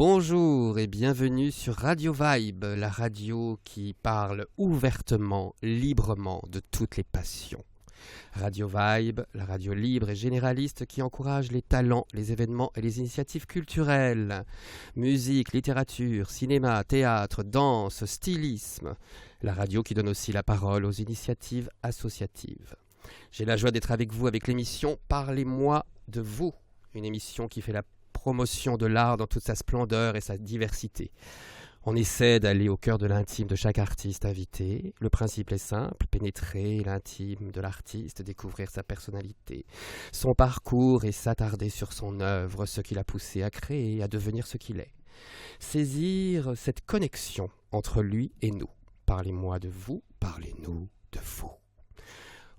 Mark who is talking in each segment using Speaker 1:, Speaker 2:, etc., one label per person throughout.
Speaker 1: Bonjour et bienvenue sur Radio Vibe, la radio qui parle ouvertement, librement de toutes les passions. Radio Vibe, la radio libre et généraliste qui encourage les talents, les événements et les initiatives culturelles. Musique, littérature, cinéma, théâtre, danse, stylisme. La radio qui donne aussi la parole aux initiatives associatives. J'ai la joie d'être avec vous avec l'émission Parlez-moi de vous, une émission qui fait la promotion de l'art dans toute sa splendeur et sa diversité. On essaie d'aller au cœur de l'intime de chaque artiste invité. Le principe est simple, pénétrer l'intime de l'artiste, découvrir sa personnalité, son parcours et s'attarder sur son œuvre, ce qui l'a poussé à créer, à devenir ce qu'il est. Saisir cette connexion entre lui et nous. Parlez-moi de vous, parlez-nous de vous.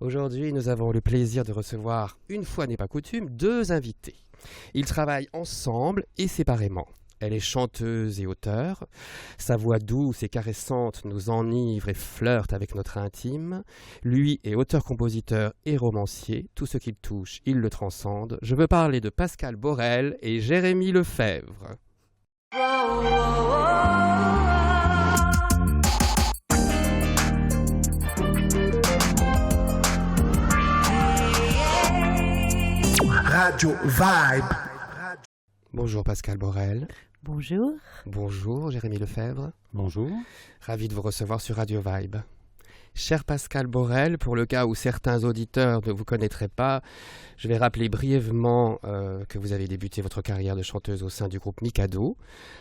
Speaker 1: Aujourd'hui, nous avons le plaisir de recevoir, une fois n'est pas coutume, deux invités. Ils travaillent ensemble et séparément. Elle est chanteuse et auteure. Sa voix douce et caressante nous enivre et flirte avec notre intime. Lui est auteur-compositeur et romancier. Tout ce qu'il touche, il le transcende. Je veux parler de Pascal Borel et Jérémy Lefebvre.
Speaker 2: Radio Vibe.
Speaker 1: Bonjour Pascal Borel.
Speaker 3: Bonjour.
Speaker 1: Bonjour Jérémy Lefebvre.
Speaker 4: Bonjour.
Speaker 1: Ravi de vous recevoir sur Radio Vibe. Cher Pascal Borel, pour le cas où certains auditeurs ne vous connaîtraient pas, je vais rappeler brièvement que vous avez débuté votre carrière de chanteuse au sein du groupe Mikado,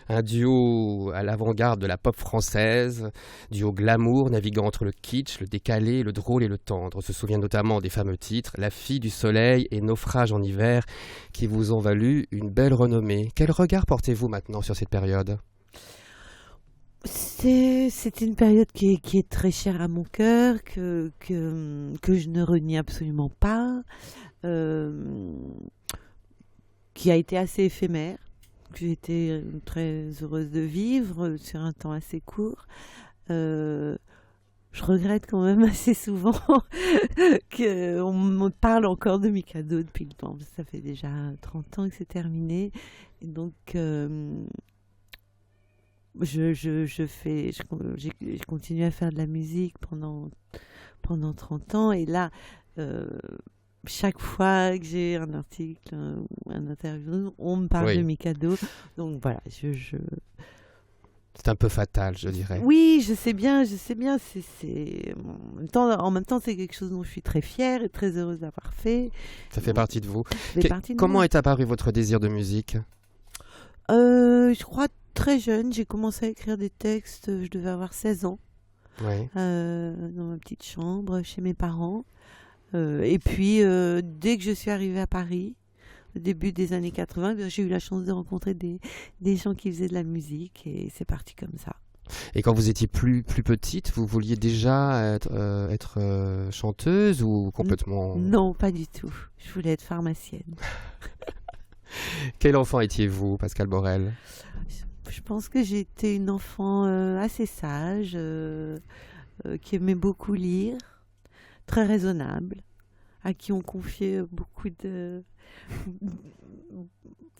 Speaker 1: un duo à l'avant-garde de la pop française, duo glamour naviguant entre le kitsch, le décalé, le drôle et le tendre. On se souvient notamment des fameux titres La fille du soleil et Naufrage en hiver qui vous ont valu une belle renommée. Quel regard portez-vous maintenant sur cette période ?
Speaker 3: C'est une période qui est très chère à mon cœur, que je ne renie absolument pas, qui a été assez éphémère, que j'ai été très heureuse de vivre sur un temps assez court. Je regrette quand même assez souvent qu'on me parle encore de Mikado depuis le temps. Ça fait déjà 30 ans que c'est terminé. Et donc... j'ai continué à faire de la musique pendant 30 ans et là, chaque fois que j'ai un article ou un interview, on me parle de Mikado. Donc voilà,
Speaker 1: C'est un peu fatal, je dirais.
Speaker 3: Oui, je sais bien. En même temps, c'est quelque chose dont je suis très fière et très heureuse d'avoir fait.
Speaker 1: Ça fait partie de vous.
Speaker 3: Comment
Speaker 1: Comment est apparu votre désir de musique ?
Speaker 3: Je crois très jeune, j'ai commencé à écrire des textes, je devais avoir 16 ans, dans ma petite chambre chez mes parents. Et puis, dès que je suis arrivée à Paris, au début des années 80, j'ai eu la chance de rencontrer des gens qui faisaient de la musique et c'est parti comme ça.
Speaker 1: Et quand vous étiez plus petite, vous vouliez déjà être chanteuse ou complètement...
Speaker 3: Non, pas du tout. Je voulais être pharmacienne.
Speaker 1: Quel enfant étiez-vous, Pascal Borel ?
Speaker 3: Je pense que j'étais une enfant assez sage, qui aimait beaucoup lire, très raisonnable, à qui on confiait beaucoup de...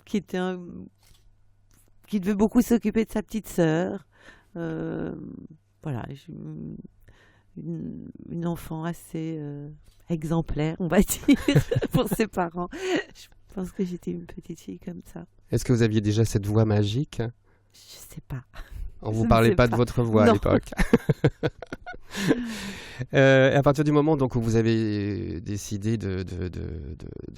Speaker 3: qui devait beaucoup s'occuper de sa petite sœur. Voilà, une enfant assez exemplaire, on va dire, pour ses parents. Je pense que j'étais une petite fille comme ça.
Speaker 1: Est-ce que vous aviez déjà cette voix magique ?
Speaker 3: Je sais pas.
Speaker 1: On ne vous parlait pas de votre voix à l'époque. À partir du moment donc, où vous avez décidé de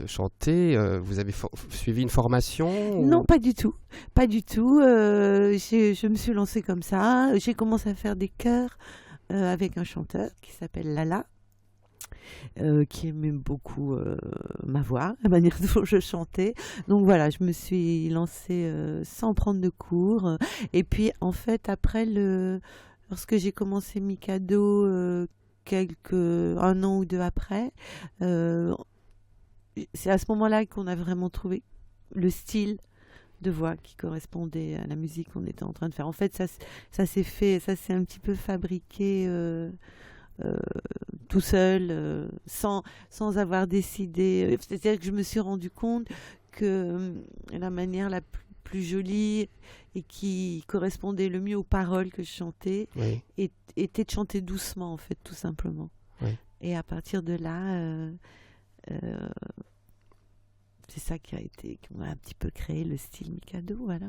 Speaker 1: chanter, vous avez suivi une formation ou...
Speaker 3: Non, pas du tout. Pas du tout. Je me suis lancée comme ça. J'ai commencé à faire des chœurs avec un chanteur qui s'appelle Lala. Qui aimait beaucoup ma voix, la manière dont je chantais. Donc voilà, je me suis lancée sans prendre de cours. Et puis en fait, après, lorsque j'ai commencé Mikado, un an ou deux après, c'est à ce moment-là qu'on a vraiment trouvé le style de voix qui correspondait à la musique qu'on était en train de faire. En fait, ça s'est fait, ça s'est un petit peu fabriqué tout seul, sans avoir décidé. C'est-à-dire que je me suis rendu compte que la manière la plus jolie et qui correspondait le mieux aux paroles que je chantais
Speaker 1: Oui.
Speaker 3: était de chanter doucement, en fait, tout simplement.
Speaker 1: Oui.
Speaker 3: Et à partir de là, c'est ça qui m'a un petit peu créé le style Mikado, voilà.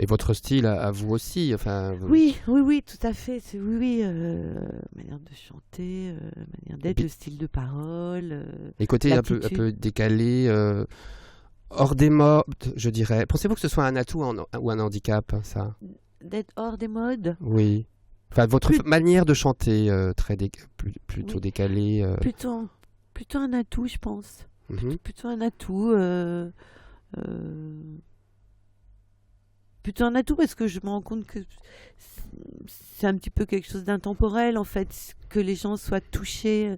Speaker 1: Et votre style à vous aussi, enfin.
Speaker 3: Oui, tout à fait. Manière de chanter, manière d'être, le style de parole.
Speaker 1: Les côtés un peu décalés, hors des modes, je dirais. Pensez-vous que ce soit un atout ou un handicap, ça?
Speaker 3: D'être hors des modes.
Speaker 1: Oui. Enfin, votre manière de chanter, plutôt décalée.
Speaker 3: Plutôt un atout, je pense.
Speaker 1: Mhm.
Speaker 3: Plutôt un atout. Plutôt un atout parce que je me rends compte que c'est un petit peu quelque chose d'intemporel, en fait, que les gens soient touchés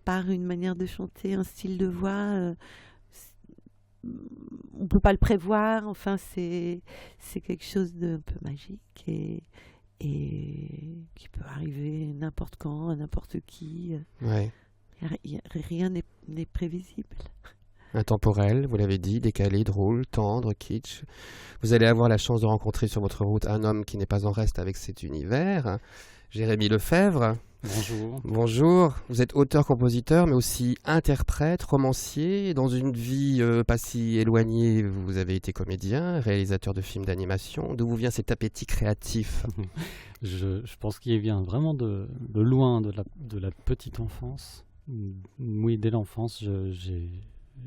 Speaker 3: par une manière de chanter, un style de voix. On peut pas le prévoir, enfin c'est quelque chose d'un peu magique et qui peut arriver n'importe quand, à n'importe qui.
Speaker 1: Ouais.
Speaker 3: Rien n'est prévisible.
Speaker 1: Intemporel, vous l'avez dit, décalé, drôle, tendre, kitsch. Vous allez avoir la chance de rencontrer sur votre route un homme qui n'est pas en reste avec cet univers, Jérémy Lefebvre.
Speaker 4: Bonjour.
Speaker 1: Bonjour, vous êtes auteur-compositeur, mais aussi interprète, romancier. Dans une vie pas si éloignée, vous avez été comédien, réalisateur de films d'animation. D'où vous vient cet appétit créatif?
Speaker 4: Je pense qu'il vient vraiment de loin, de la petite enfance. Oui, dès l'enfance,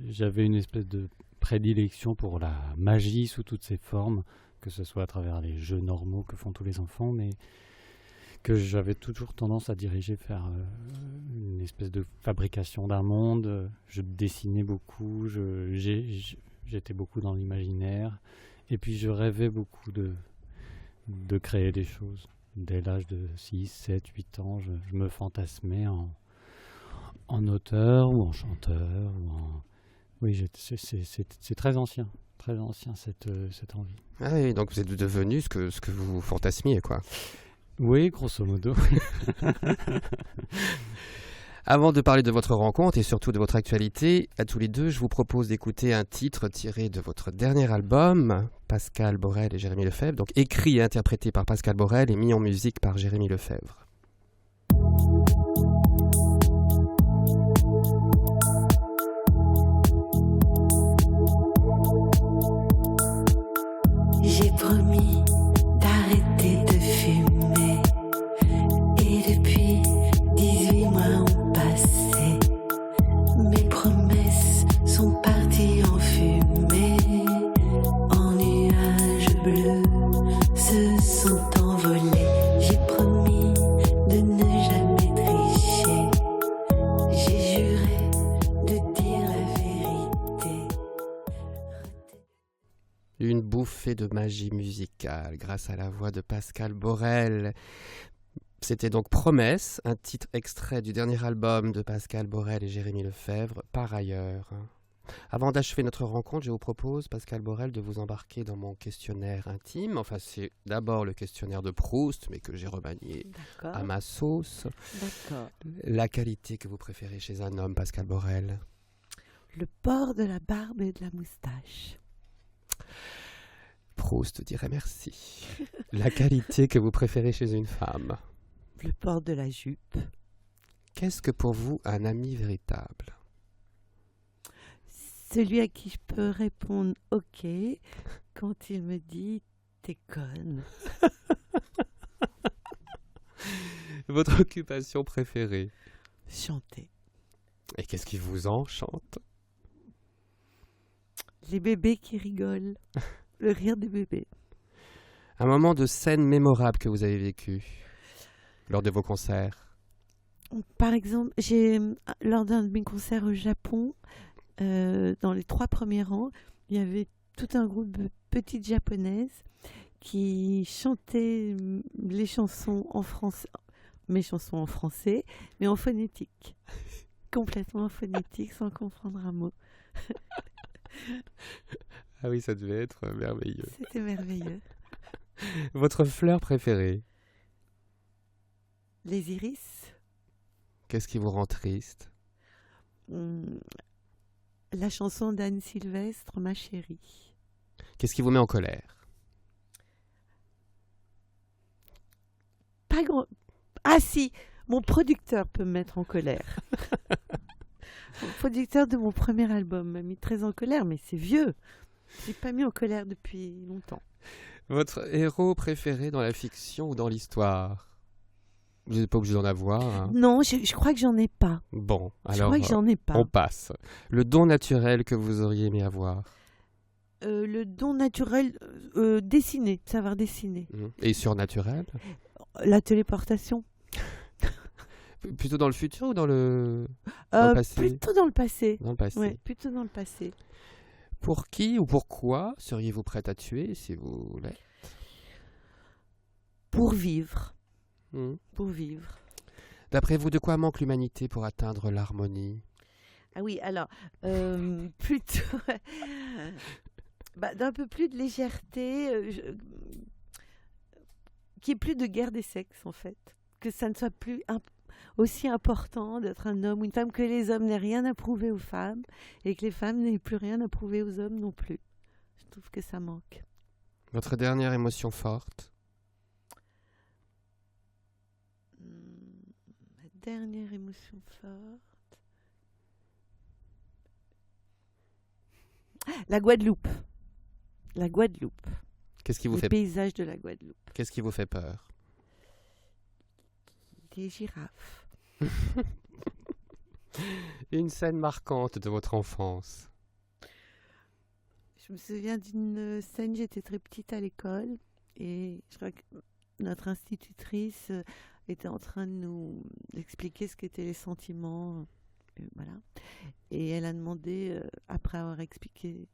Speaker 4: j'avais une espèce de prédilection pour la magie sous toutes ses formes, que ce soit à travers les jeux normaux que font tous les enfants, mais que j'avais toujours tendance à diriger vers une espèce de fabrication d'un monde. Je dessinais beaucoup, j'étais beaucoup dans l'imaginaire, et puis je rêvais beaucoup de créer des choses. Dès l'âge de 6, 7, 8 ans, je me fantasmais en auteur ou en chanteur. Oui, c'est très ancien cette envie.
Speaker 1: Ah oui, donc vous êtes devenu ce que vous fantasmiez, quoi.
Speaker 4: Oui, grosso modo.
Speaker 1: Avant de parler de votre rencontre et surtout de votre actualité, à tous les deux, je vous propose d'écouter un titre tiré de votre dernier album, Pascal Borel et Jérémy Lefebvre, donc écrit et interprété par Pascal Borel et mis en musique par Jérémy Lefebvre.
Speaker 5: J'ai promis d'arrêter de fumer et depuis 18 mois ont passé. Mes promesses sont parties en fumée, en nuages bleus se sont envolés. J'ai promis de ne jamais tricher, j'ai juré de dire la vérité.
Speaker 1: Une bouffée de magie musicale grâce à la voix de Pascal Borel. C'était donc Promesse, un titre extrait du dernier album de Pascal Borel et Jérémy Lefebvre, Par ailleurs. Avant d'achever notre rencontre, je vous propose, Pascal Borel, de vous embarquer dans mon questionnaire intime. Enfin, c'est d'abord le questionnaire de Proust, mais que j'ai remanié à ma sauce.
Speaker 3: D'accord.
Speaker 1: La qualité que vous préférez chez un homme, Pascal Borel?
Speaker 3: Le port de la barbe et de la moustache.
Speaker 1: Proust dirait merci. La qualité que vous préférez chez une femme?
Speaker 3: Le port de la jupe.
Speaker 1: Qu'est-ce que pour vous un ami véritable?
Speaker 3: Celui à qui je peux répondre OK quand il me dit t'es conne.
Speaker 1: Votre occupation préférée?
Speaker 3: Chanter.
Speaker 1: Et qu'est-ce qui vous enchante?
Speaker 3: Les bébés qui rigolent. Le rire des bébés.
Speaker 1: Un moment de scène mémorable que vous avez vécu lors de vos concerts?
Speaker 3: Par exemple, lors d'un de mes concerts au Japon, dans les 3 premiers rangs, il y avait tout un groupe de petites japonaises qui chantaient les chansons en français, mes chansons en français, mais en phonétique. Complètement en phonétique, sans comprendre un mot.
Speaker 1: Ah oui, ça devait être merveilleux.
Speaker 3: C'était merveilleux.
Speaker 1: Votre fleur préférée?
Speaker 3: Les iris.
Speaker 1: Qu'est-ce qui vous rend triste?
Speaker 3: La chanson d'Anne Sylvestre, Ma chérie.
Speaker 1: Qu'est-ce qui vous met en colère?
Speaker 3: pas grand... Ah si, mon producteur peut me mettre en colère. Le producteur de mon premier album m'a mis très en colère, mais c'est vieux. Je l'ai pas mis en colère depuis longtemps.
Speaker 1: Votre héros préféré dans la fiction ou dans l'histoire? Vous n'êtes pas obligé d'en avoir. Hein.
Speaker 3: Non, je crois que j'en ai pas.
Speaker 1: Bon,
Speaker 3: Je
Speaker 1: alors
Speaker 3: crois que j'en ai pas.
Speaker 1: on passe. Le don naturel que vous auriez aimé avoir?
Speaker 3: Le don naturel, dessiner, savoir dessiner.
Speaker 1: Et surnaturel?
Speaker 3: La téléportation.
Speaker 1: Plutôt dans le futur ou dans le passé?
Speaker 3: Plutôt dans le passé.
Speaker 1: Dans le passé.
Speaker 3: Ouais, plutôt dans le passé.
Speaker 1: Pour qui ou pourquoi seriez-vous prête à tuer si vous l'êtes?
Speaker 3: Pour vivre.
Speaker 1: Hmm.
Speaker 3: Pour vivre.
Speaker 1: D'après vous, de quoi manque l'humanité pour atteindre l'harmonie?
Speaker 3: Ah oui, alors, plutôt... d'un peu plus de légèreté, qu'il n'y ait plus de guerre des sexes, en fait. Que ça ne soit plus aussi important d'être un homme ou une femme, que les hommes n'aient rien à prouver aux femmes et que les femmes n'aient plus rien à prouver aux hommes non plus. Je trouve que ça manque.
Speaker 1: Votre dernière émotion forte?
Speaker 3: Ma dernière émotion forte... La Guadeloupe. La Guadeloupe.
Speaker 1: Qu'est-ce qui vous
Speaker 3: Les
Speaker 1: fait
Speaker 3: paysages de la Guadeloupe.
Speaker 1: Qu'est-ce qui vous fait peur?
Speaker 3: Des girafes.
Speaker 1: Une scène marquante de votre enfance?
Speaker 3: Je me souviens d'une scène, j'étais très petite à l'école et je crois que notre institutrice était en train de nous expliquer ce qu'étaient les sentiments. Voilà. Et elle a demandé, après avoir fait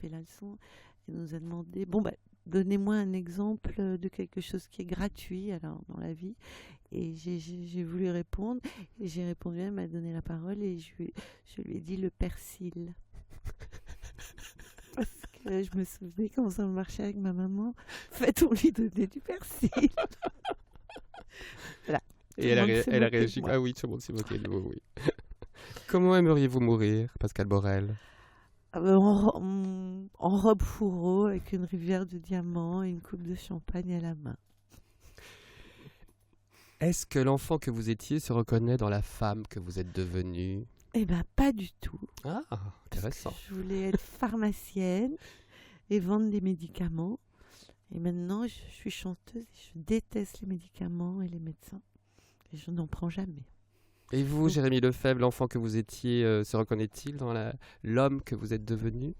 Speaker 3: la leçon, elle nous a demandé, donnez-moi un exemple de quelque chose qui est gratuit alors, dans la vie. Et j'ai voulu répondre, et j'ai répondu, elle m'a donné la parole, et je lui ai dit le persil. Parce que je me souvenais comment ça marchait avec ma maman. En fait, on lui donnait du persil. Voilà.
Speaker 1: Et elle a réagi. Ah oui, tout le monde s'est moqué de vous, oui. Comment aimeriez-vous mourir, Pascal Borel?
Speaker 3: En robe fourreau, avec une rivière de diamants et une coupe de champagne à la main.
Speaker 1: Est-ce que l'enfant que vous étiez se reconnaît dans la femme que vous êtes devenue?
Speaker 3: Eh bien, pas du tout.
Speaker 1: Ah, intéressant.
Speaker 3: Je voulais être pharmacienne et vendre des médicaments. Et maintenant, je suis chanteuse et je déteste les médicaments et les médecins. Et je n'en prends jamais.
Speaker 1: Et vous, Jérémy Lefebvre, l'enfant que vous étiez, se reconnaît-il dans l'homme que vous êtes devenu?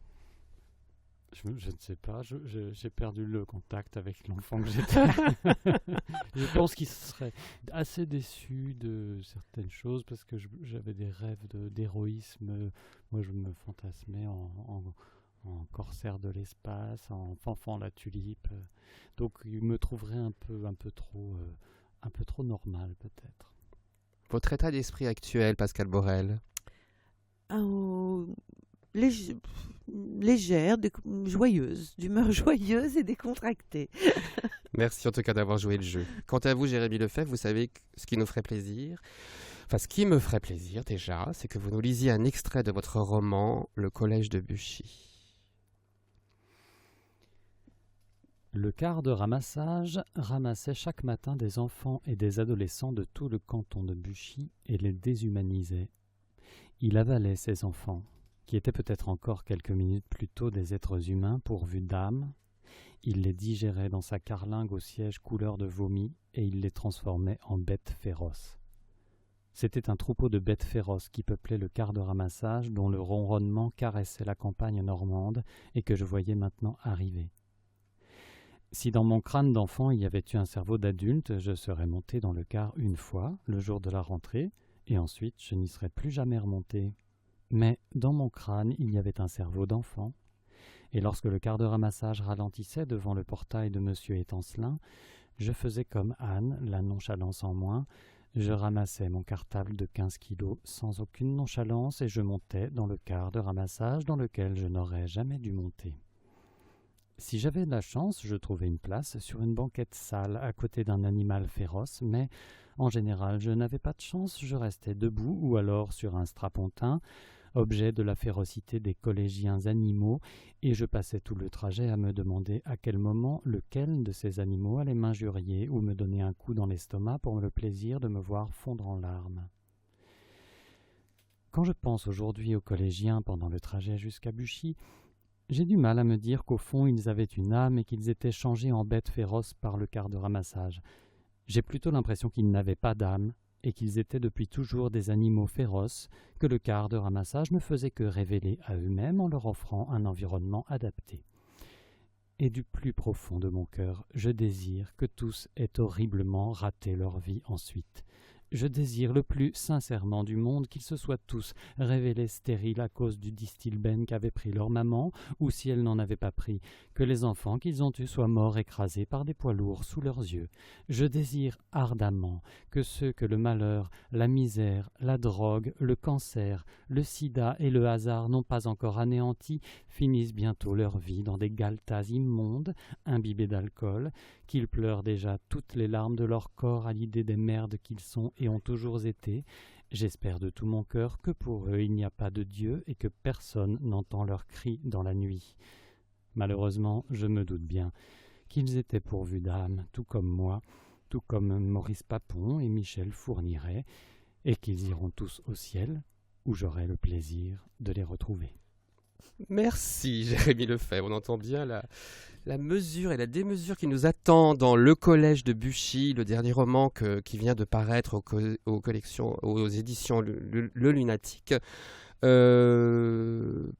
Speaker 4: Je ne sais pas, j'ai perdu le contact avec l'enfant que j'étais. Je pense qu'il serait assez déçu de certaines choses parce que j'avais des rêves d'héroïsme. Moi, je me fantasmais en corsaire de l'espace, en fanfan la tulipe. Donc, il me trouverait un peu trop normal, peut-être.
Speaker 1: Votre état d'esprit actuel, Pascal Borel?
Speaker 3: Légère, joyeuse, d'humeur joyeuse et décontractée.
Speaker 1: Merci en tout cas d'avoir joué le jeu. Quant à vous, Jérémy Lefebvre, vous savez ce qui nous ferait plaisir. Enfin, ce qui me ferait plaisir déjà, c'est que vous nous lisiez un extrait de votre roman « Le collège de Buchy ».
Speaker 4: Le quart de ramassage ramassait chaque matin des enfants et des adolescents de tout le canton de Buchy et les déshumanisait. Il avalait ces enfants, qui étaient peut-être encore quelques minutes plus tôt des êtres humains pourvus d'âme. Il les digérait dans sa carlingue au siège couleur de vomi et il les transformait en bêtes féroces. C'était un troupeau de bêtes féroces qui peuplait le quart de ramassage dont le ronronnement caressait la campagne normande et que je voyais maintenant arriver. Si dans mon crâne d'enfant il y avait eu un cerveau d'adulte, je serais monté dans le quart une fois, le jour de la rentrée, et ensuite je n'y serais plus jamais remonté. Mais dans mon crâne il y avait un cerveau d'enfant, et lorsque le quart de ramassage ralentissait devant le portail de M. Étancelin, je faisais comme Anne, la nonchalance en moins, je ramassais mon cartable de 15 kilos sans aucune nonchalance et je montais dans le quart de ramassage dans lequel je n'aurais jamais dû monter. Si j'avais de la chance, je trouvais une place sur une banquette sale à côté d'un animal féroce, mais en général, je n'avais pas de chance, je restais debout ou alors sur un strapontin, objet de la férocité des collégiens animaux, et je passais tout le trajet à me demander à quel moment lequel de ces animaux allait m'injurier ou me donner un coup dans l'estomac pour le plaisir de me voir fondre en larmes. Quand je pense aujourd'hui aux collégiens pendant le trajet jusqu'à Buchy, j'ai du mal à me dire qu'au fond ils avaient une âme et qu'ils étaient changés en bêtes féroces par le quart de ramassage. J'ai plutôt l'impression qu'ils n'avaient pas d'âme et qu'ils étaient depuis toujours des animaux féroces que le quart de ramassage ne faisait que révéler à eux-mêmes en leur offrant un environnement adapté. Et du plus profond de mon cœur, je désire que tous aient horriblement raté leur vie ensuite. Je désire le plus sincèrement du monde qu'ils se soient tous révélés stériles à cause du distilbène qu'avait pris leur maman, ou si elle n'en avait pas pris, que les enfants qu'ils ont eus soient morts écrasés par des poids lourds sous leurs yeux. Je désire ardemment que ceux que le malheur, la misère, la drogue, le cancer, le sida et le hasard n'ont pas encore anéantis finissent bientôt leur vie dans des galetas immondes, imbibés d'alcool, qu'ils pleurent déjà toutes les larmes de leur corps à l'idée des merdes qu'ils sont et ont toujours été. J'espère de tout mon cœur que pour eux il n'y a pas de Dieu et que personne n'entend leurs cris dans la nuit. Malheureusement, je me doute bien qu'ils étaient pourvus d'âme, tout comme moi, tout comme Maurice Papon et Michel Fourniret, et qu'ils iront tous au ciel, où j'aurai le plaisir de les retrouver.
Speaker 1: Merci Jérémy Lefebvre, on entend bien la mesure et la démesure qui nous attend dans Le Collège de Buchy, le dernier roman qui vient de paraître aux éditions Le Lunatique.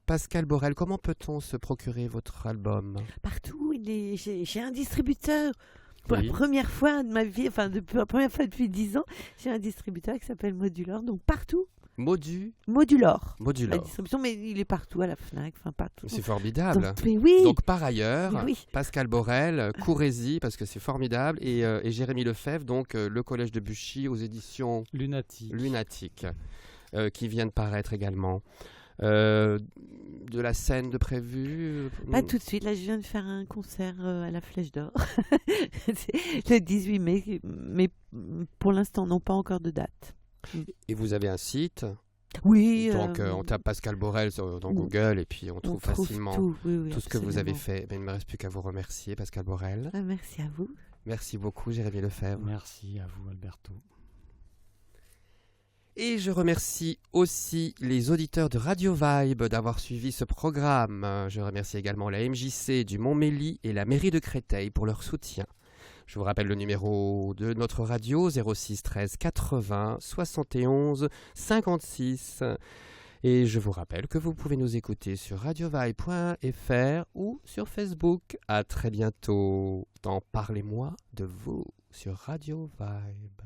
Speaker 1: Pascal Borel, comment peut-on se procurer votre album ?
Speaker 3: Partout, j'ai un distributeur. Pour
Speaker 1: Oui.
Speaker 3: la première fois de ma vie, pour la première fois depuis 10 ans, j'ai un distributeur qui s'appelle Modulor. Donc partout, Modulor. La distribution, mais il est partout, à la FNAC, partout.
Speaker 1: C'est formidable.
Speaker 3: Donc, mais oui.
Speaker 1: Donc par ailleurs,
Speaker 3: Mais oui.
Speaker 1: Pascal Borel, courez-y parce que c'est formidable, et Jérémy Lefebvre, donc Le Collège de Buchy aux éditions Lunatique, qui vient de paraître également. De la scène de prévu
Speaker 3: Pas tout de suite, là je viens de faire un concert à la Flèche d'Or C'est le 18 mai, mais pour l'instant non, pas encore de date.
Speaker 1: Et vous avez un site.
Speaker 3: Oui.
Speaker 1: Donc on tape Pascal Borel dans Google et puis on trouve facilement
Speaker 3: tout
Speaker 1: ce que vous avez fait. Mais il ne me reste plus qu'à vous remercier, Pascal Borel.
Speaker 3: Merci à vous.
Speaker 1: Merci beaucoup, Jérémy Lefebvre.
Speaker 4: Merci à vous, Alberto.
Speaker 1: Et je remercie aussi les auditeurs de Radio Vibe d'avoir suivi ce programme. Je remercie également la MJC du Montmély et la mairie de Créteil pour leur soutien. Je vous rappelle le numéro de notre radio 06 13 80 71 56. Et je vous rappelle que vous pouvez nous écouter sur radiovibe.fr ou sur Facebook. À très bientôt dans Parlez-moi de vous sur Radio Vibe.